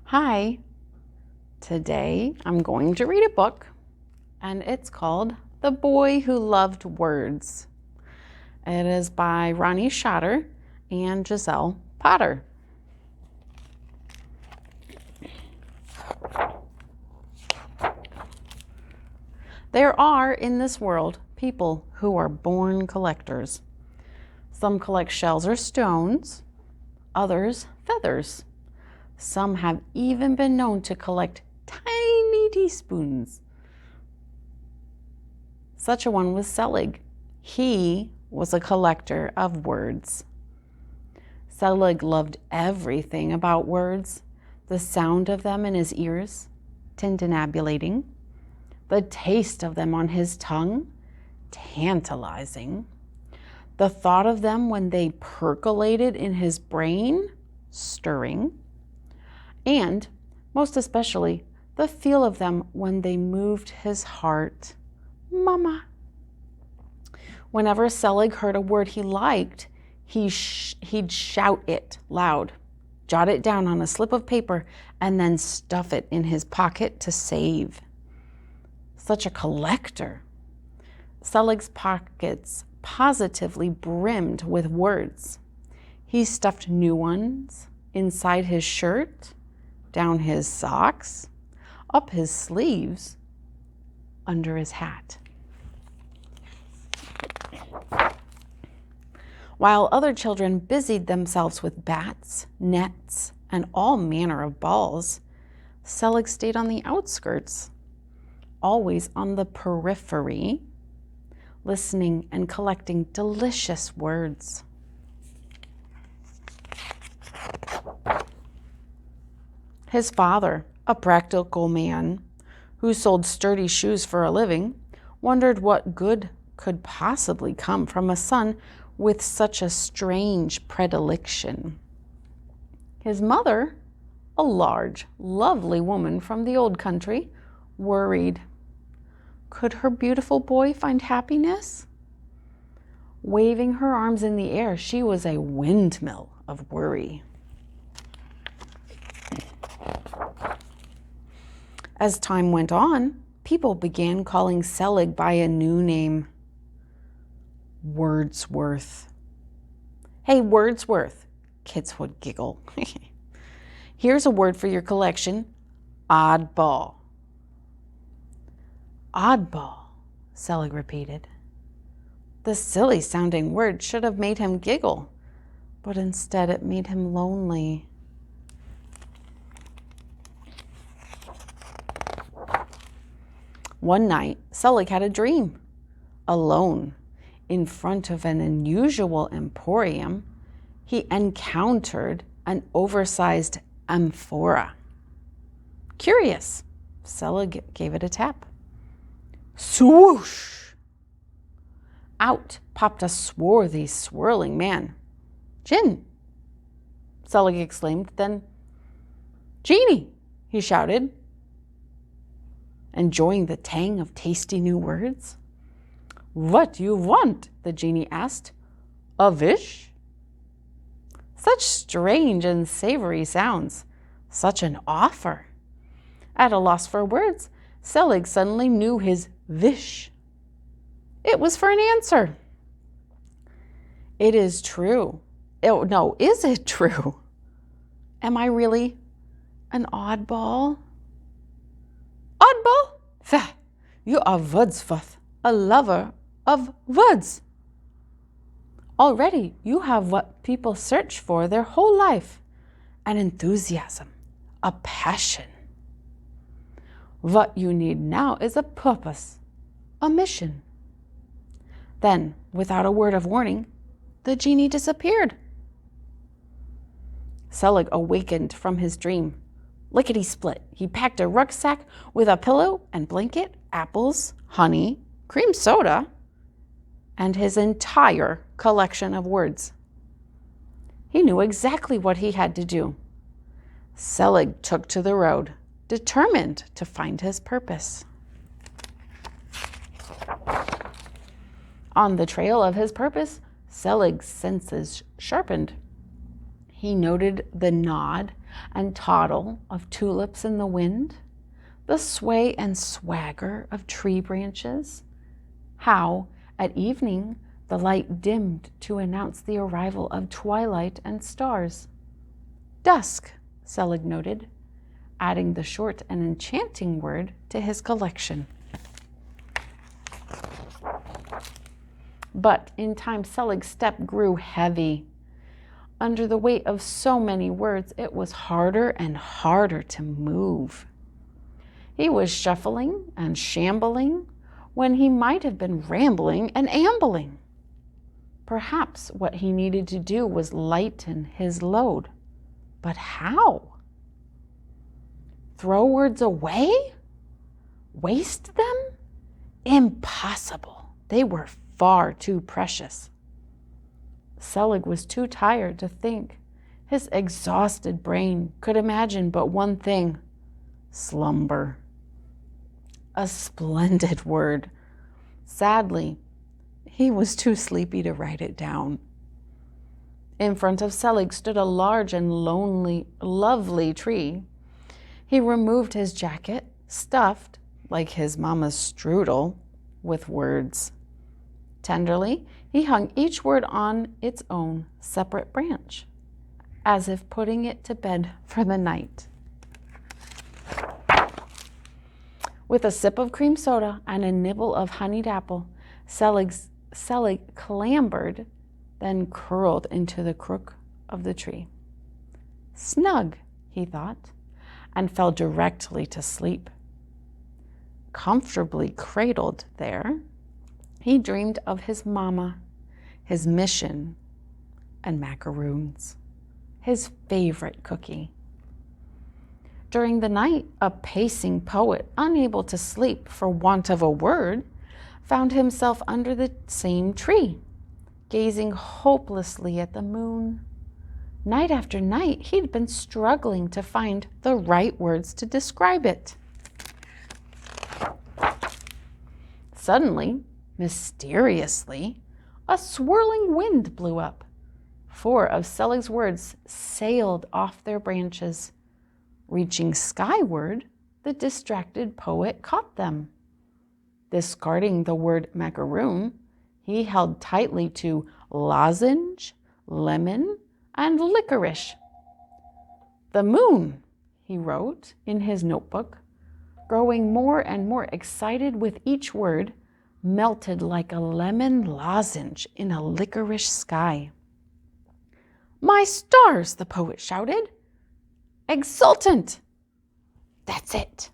Hi, today I'm going to read a book and it's called The Boy Who Loved Words. It is by Ronnie Shatter and Giselle Potter. There are in this world people who are born collectors. Some collect shells or stones, others feathers. Some have even been known to collect tiny teaspoons. Such a one was Selig. He was a collector of words. Selig loved everything about words, the sound of them in his ears, tintinnabulating, the taste of them on his tongue, tantalizing, the thought of them when they percolated in his brain, stirring, and most especially the feel of them when they moved his heart, mama. Whenever Selig heard a word he liked, he'd shout it loud, jot it down on a slip of paper, and then stuff it in his pocket to save. Such a collector. Selig's pockets positively brimmed with words. He stuffed new ones inside his shirt, down his socks, up his sleeves, under his hat. While other children busied themselves with bats, nets, and all manner of balls, Selig stayed on the outskirts, always on the periphery, listening and collecting delicious words. His father, a practical man who sold sturdy shoes for a living, wondered what good could possibly come from a son with such a strange predilection. His mother, a large, lovely woman from the old country, worried. Could her beautiful boy find happiness? Waving her arms in the air, she was a windmill of worry. As time went on, people began calling Selig by a new name, Wordsworth. Hey, Wordsworth, kids would giggle. Here's a word for your collection, oddball. Oddball, Selig repeated. The silly sounding word should have made him giggle, but instead it made him lonely. One night, Selig had a dream. Alone, in front of an unusual emporium, he encountered an oversized amphora. Curious, Selig gave it a tap. Swoosh! Out popped a swarthy, swirling man. Gin, Selig exclaimed, then, Genie, he shouted, enjoying the tang of tasty new words. What you want? The genie asked. A wish? Such strange and savory sounds. Such an offer. At a loss for words, Selig suddenly knew his wish. It was for an answer. It is true. Oh, no, is it true? Am I really an oddball? Oddball? Pfft, you are Wordsworth, a lover of words. Already you have what people search for their whole life, an enthusiasm, a passion. What you need now is a purpose, a mission. Then, without a word of warning, the genie disappeared. Selig awakened from his dream. Lickety-split, he packed a rucksack with a pillow and blanket, apples, honey, cream soda, and his entire collection of words. He knew exactly what he had to do. Selig took to the road, determined to find his purpose. On the trail of his purpose, Selig's senses sharpened. He noted the nod and toddle of tulips in the wind, the sway and swagger of tree branches, how, at evening, the light dimmed to announce the arrival of twilight and stars. Dusk, Selig noted, adding the short and enchanting word to his collection. But in time, Selig's step grew heavy. Under the weight of so many words, it was harder and harder to move. He was shuffling and shambling when he might have been rambling and ambling. Perhaps what he needed to do was lighten his load. But how? Throw words away? Waste them? Impossible. They were far too precious. Selig was too tired to think. His exhausted brain could imagine but one thing: slumber. A splendid word. Sadly, he was too sleepy to write it down. In front of Selig stood a large and lovely tree. He removed his jacket, stuffed, like his mama's strudel, with words. Tenderly, he hung each word on its own separate branch, as if putting it to bed for the night. With a sip of cream soda and a nibble of honeyed apple, Selig clambered, then curled into the crook of the tree. Snug, he thought, and fell directly to sleep. Comfortably cradled there, he dreamed of his mama, his mission, and macaroons, his favorite cookie. During the night, a pacing poet, unable to sleep for want of a word, found himself under the same tree, gazing hopelessly at the moon. Night after night, he'd been struggling to find the right words to describe it. Suddenly, mysteriously, a swirling wind blew up. 4 of Selig's words sailed off their branches. Reaching skyward, the distracted poet caught them. Discarding the word macaroon, he held tightly to lozenge, lemon, and licorice. The moon, he wrote in his notebook, growing more and more excited with each word, melted like a lemon lozenge in a licorice sky. My stars, the poet shouted. Exultant! That's it.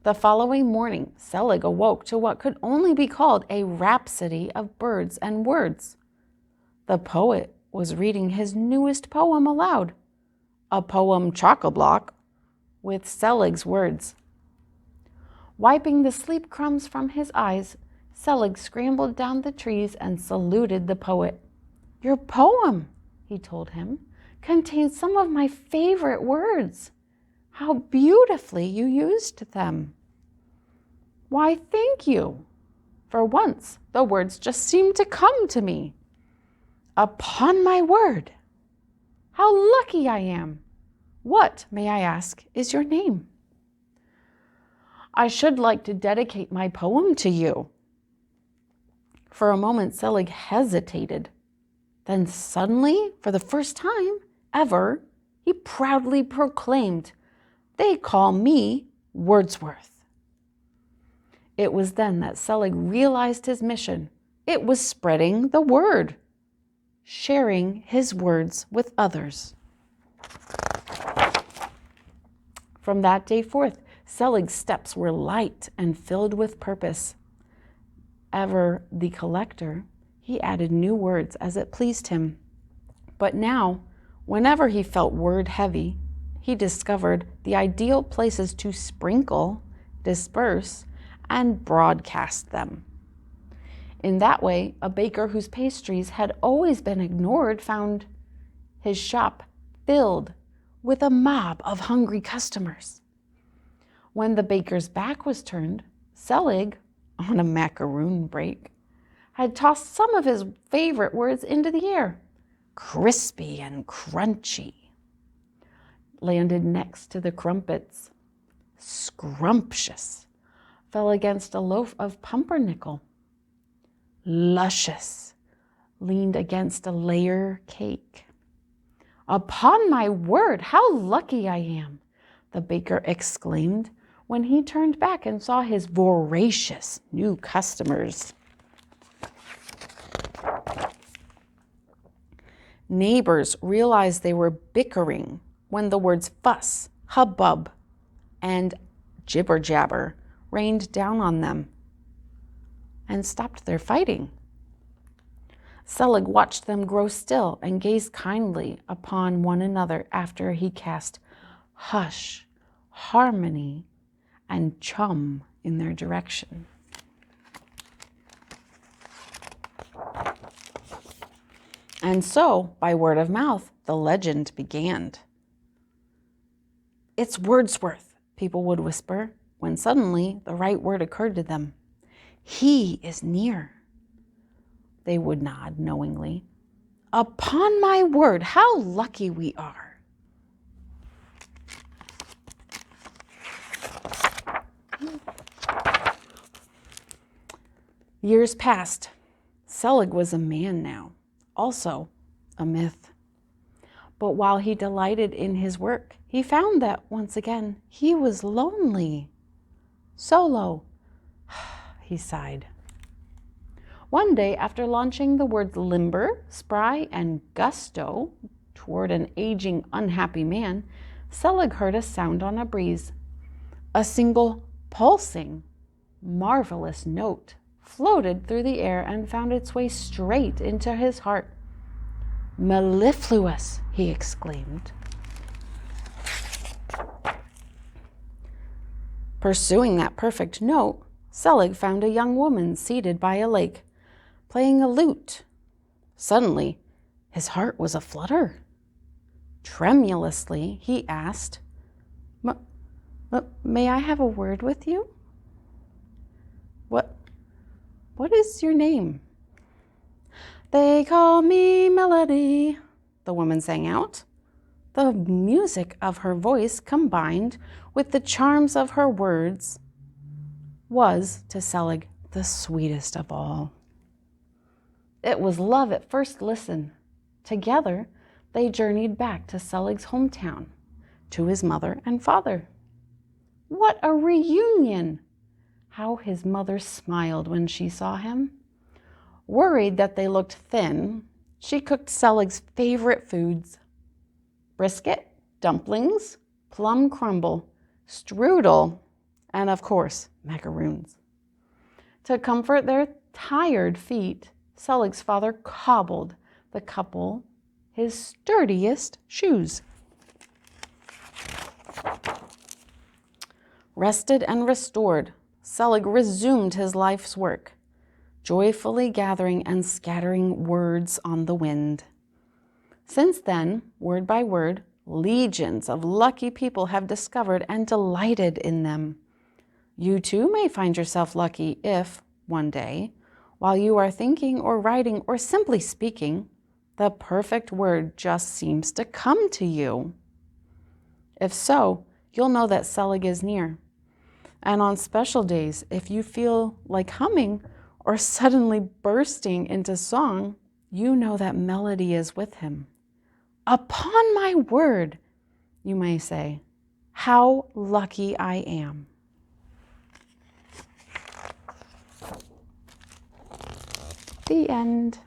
The following morning, Selig awoke to what could only be called a rhapsody of birds and words. The poet was reading his newest poem aloud, a poem chock-a-block, with Selig's words. Wiping the sleep crumbs from his eyes, Selig scrambled down the trees and saluted the poet. Your poem, he told him, contains some of my favorite words. How beautifully you used them. Why, thank you. For once, the words just seemed to come to me. Upon my word. How lucky I am. What, may I ask, is your name? I should like to dedicate my poem to you. For a moment, Selig hesitated. Then suddenly, for the first time ever, he proudly proclaimed, They call me Wordsworth. It was then that Selig realized his mission. It was spreading the word, sharing his words with others. From that day forth, Selig's steps were light and filled with purpose. Ever the collector, he added new words as it pleased him. But now, whenever he felt word heavy, he discovered the ideal places to sprinkle, disperse, and broadcast them. In that way, a baker whose pastries had always been ignored found his shop filled with a mob of hungry customers. When the baker's back was turned, Selig, on a macaroon break, had tossed some of his favorite words into the air. crispy and crunchy. Landed next to the crumpets. Scrumptious. Fell against a loaf of pumpernickel. Luscious. Leaned against a layer cake. Upon my word, how lucky I am, the baker exclaimed when he turned back and saw his voracious new customers. Neighbors realized they were bickering when the words fuss, hubbub, and jibber-jabber rained down on them and stopped their fighting. Selig watched them grow still and gazed kindly upon one another after he cast hush, harmony, and chum in their direction. And so, by word of mouth, the legend began. It's Wordsworth, people would whisper, when suddenly the right word occurred to them. He is near. They would nod knowingly. Upon my word, how lucky we are. Years passed. Selig was a man now, also a myth. But while he delighted in his work, he found that once again he was lonely. Solo, he sighed. One day, after launching the words limber, spry, and gusto toward an aging, unhappy man, Selig heard a sound on a breeze. A single pulsing, marvelous note floated through the air and found its way straight into his heart. Mellifluous, he exclaimed. Pursuing that perfect note, Selig found a young woman seated by a lake, playing a lute. Suddenly, his heart was aflutter. Tremulously, he asked, May I have a word with you? What is your name? They call me Melody, the woman sang out. The music of her voice combined with the charms of her words was, to Selig, the sweetest of all. It was love at first listen. Together, they journeyed back to Selig's hometown, to his mother and father. What a reunion! How his mother smiled when she saw him. Worried that they looked thin, she cooked Selig's favorite foods: brisket, dumplings, plum crumble, strudel, and of course, macaroons. To comfort their tired feet, Selig's father cobbled the couple his sturdiest shoes. Rested and restored, Selig resumed his life's work, joyfully gathering and scattering words on the wind. Since then, word by word, legions of lucky people have discovered and delighted in them. You too may find yourself lucky if, one day, while you are thinking or writing or simply speaking, the perfect word just seems to come to you. If so, you'll know that Selig is near. And on special days, if you feel like humming or suddenly bursting into song, you know that Melody is with him. Upon my word, you may say, how lucky I am. The end.